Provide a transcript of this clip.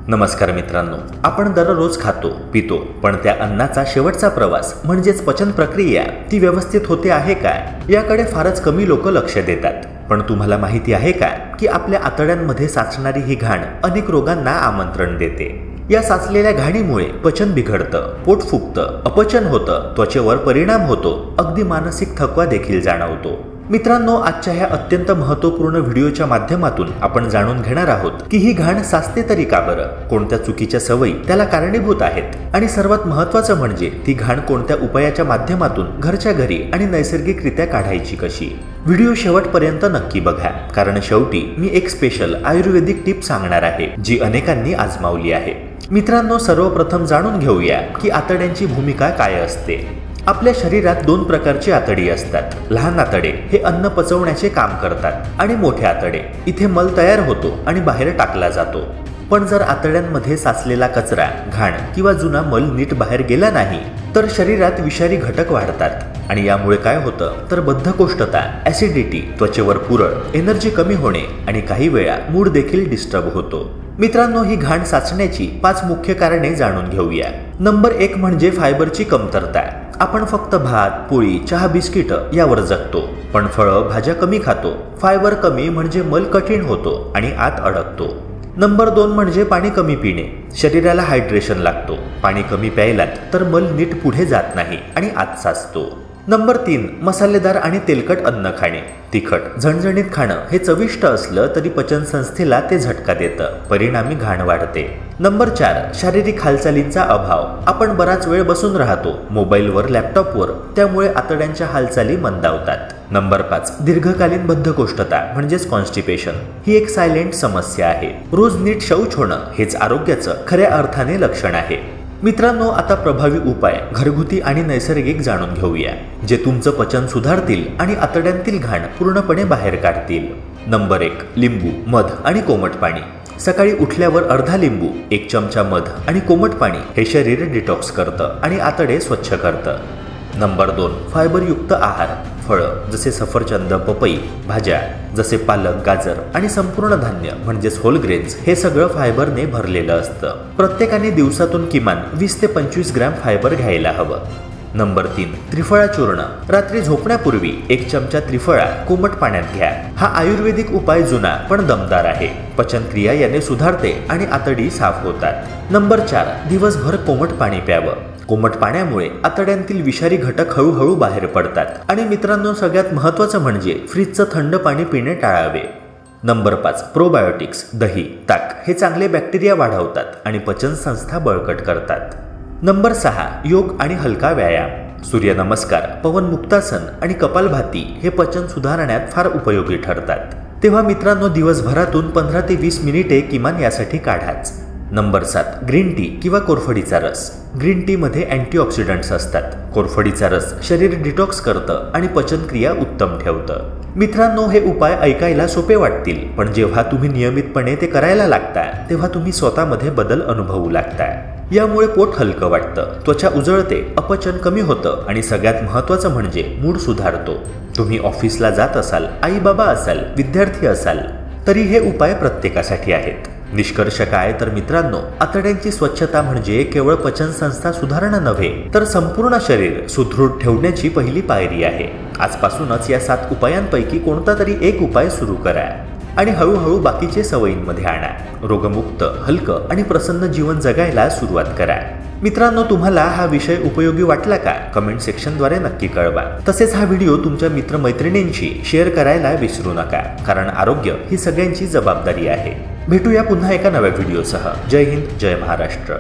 नमस्कार मित्रांनो, आपण दररोज खातो पितो, पण त्या अन्नाचा शेवटचा प्रवास म्हणजेच पचन प्रक्रिया ती व्यवस्थित होते आहे का याकडे फारच कमी लोक लक्ष देतात। पण तुम्हाला माहिती आहे का की आपल्या आतड्यांमध्ये साचणारी ही घाण अनेक रोगांना आमंत्रण देते। या साचलेल्या घाणीमुळे पचन बिघडतं, पोट फुगतं, अपचन होतं, त्वचेवर परिणाम होतो, अगदी मानसिक थकवा देखील जाणवतो। मित्रांनो, आजच्या ह्या अत्यंत महत्त्वपूर्ण व्हिडिओच्या माध्यमातून आपण जाणून घेणार आहोत की ही घाण साचते तरी का बरं, कोणत्या चुकीच्या सवयी त्याला कारणीभूत आहेत आणि सर्वात महत्त्वाचं म्हणजे ती घाण कोणत्या उपायाच्या माध्यमातून घरच्या घरी आणि नैसर्गिकरित्या काढायची कशी। व्हिडिओ शेवटपर्यंत नक्की बघा, कारण शेवटी मी एक स्पेशल आयुर्वेदिक टिप सांगणार आहे जी अनेकांनी आजमावली आहे। मित्रांनो, सर्वप्रथम जाणून घेऊया की आतड्यांची भूमिका काय असते। आपल्या शरीरात दोन प्रकारची आतडी असतात। लहान आतडे हे अन्न पचवण्याचे काम करतात आणि मोठे आतडे इथे मल तयार होतो आणि बाहेर टाकला जातो। पण जर आतड्यांमध्ये साचलेला कचरा, घाण किंवा जुना मल नीट बाहेर गेला नाही तर शरीरात विषारी घटक वाढतात आणि यामुळे काय होतं तर बद्धकोष्ठता, ऍसिडिटी, त्वचेवर पुरळ, एनर्जी कमी होणे आणि काही वेळा मूड देखील डिस्टर्ब होतो। मित्रांनो, ही घाण साचण्याची 5 मुख्य कारणे जाणून घेऊया। नंबर 1 म्हणजे फायबरची कमतरता। आपण फक्त भात, पोळी, चहा, बिस्किट यावर जगतो, पण फळं, भाज्या कमी खातो। फायबर कमी म्हणजे मल कठीण होतो आणि आत अडकतो। नंबर 2 म्हणजे पाणी कमी पिणे। शरीराला हायड्रेशन लागतो, पाणी कमी प्यायलात तर मल नीट पुढे जात नाही आणि आत साचतो। नंबर 3 मसालेदार आणि तेलकट अन्न खाणे। तिखट, झणझणीत खाणं हे चविष्ट असलं तरी पचन संस्थेला ते झटका देतं, परिणामी घाण वाढते। नंबर 4 शारीरिक हालचालींचा अभाव। आपण बराच वेळ बसून राहतो, मोबाईलवर, लॅपटॉपवर, त्यामुळे आतड्यांच्या हालचाली मंदावतात। नंबर 5 दीर्घकालीन बद्धकोष्ठता म्हणजेच कॉन्स्टिपेशन। ही एक सायलेंट समस्या आहे। रोज नीट शौच होणं हेच आरोग्याचं खऱ्या अर्थाने लक्षण आहे। मित्रांनो, आता प्रभावी उपाय घरगुती आणि नैसर्गिक जाणून घेऊया जे तुमचं पचन सुधारतील आणि आतड्यांतील घाण पूर्णपणे बाहेर काढतील। नंबर 1 लिंबू, मध आणि कोमट पाणी। सकाळी उठल्यावर अर्धा लिंबू, 1 चमचा मध आणि कोमट पाणी हे शरीर डिटॉक्स करतं आणि आतडे स्वच्छ करतं। नंबर 2 फायबरयुक्त आहार। फळं जसे सफरचंद, पपई, भाज्या जसे पालक, गाजर आणि संपूर्ण धान्य म्हणजेच होल ग्रेन्स हे सगळं फायबरने भरलेलं असतं। प्रत्येकाने दिवसातून किमान 20 ते 25 ग्रॅम फायबर घ्यायला हवं। नंबर 3 त्रिफळा चूर्ण। रात्री झोपण्यापूर्वी 1 चमचा त्रिफळा कोमट पाण्यात घ्या। हा आयुर्वेदिक उपाय जुना पण दमदार आहे। पचनक्रिया याने सुधारते आणि आतडी साफ होतात। नंबर 4 दिवसभर कोमट पाणी प्यावं। कोमट पाण्यामुळे आतड्यांतील विषारी घटक हळूहळू बाहेर पडतात आणि मित्रांनो, सगळ्यात महत्त्वाचं म्हणजे फ्रीजचं थंड पाणी पिणे टाळावे। Number 5 probiotics. दही, ताक हे चांगले बॅक्टेरिया वाढवतात आणि पचन संस्था बळकट करतात। नंबर 6 योग आणि हलका व्यायाम। सूर्यनमस्कार, पवनमुक्तासन आणि कपालभाती हे पचन सुधारण्यात फार उपयोगी ठरतात। तेव्हा मित्रांनो, दिवसभरातून 15 ते 20 मिनिटे किमान यासाठी काढाच। नंबर 7 ग्रीन टी किंवा कोरफडीचा रस। ग्रीन टी मध्ये अँटीऑक्सिडंट्स असतात। कोरफडीचा रस शरीर डिटॉक्स करतं आणि पचनक्रिया उत्तम ठेवतं। मित्रांनो, हे उपाय ऐकायला सोपे वाटतील, पण जेव्हा तुम्ही नियमितपणे ते करायला लागता तेव्हा तुम्ही स्वतःमध्ये बदल अनुभवू लागता। यामुळे पोट हलकं वाटतं, त्वचा उजळते, अपचन कमी होतं आणि सगळ्यात महत्त्वाचं म्हणजे मूड सुधारतो। तुम्ही ऑफिसला जात असाल, आई बाबा असाल, विद्यार्थी असाल तरी हे उपाय प्रत्येकासाठी आहेत। निष्कर्ष काय तर मित्रांनो, आतड्यांची स्वच्छता म्हणजे केवळ पचन संस्था सुधारणं नव्हे तर संपूर्ण शरीर सुदृढ ठेवण्याची पहिली पायरी आहे। आजपासूनच या 7 उपायांपैकी कोणता तरी एक उपाय सुरू करा आणि हळूहळू बाकीचे सवयींमध्ये आणा। रोगमुक्त, हलकं आणि प्रसन्न जीवन जगायला सुरुवात करा। मित्रांनो, तुम्हाला हा विषय उपयोगी वाटला का? कमेंट सेक्शनद्वारे नक्की कळवा। तसेच हा व्हिडिओ तुमच्या मित्रमैत्रिणींशी शेअर करायला विसरू नका, कारण आरोग्य ही सगळ्यांची जबाबदारी आहे। भेटूया पुन्हा एका नव्या व्हिडिओसह। जय हिंद, जय महाराष्ट्र।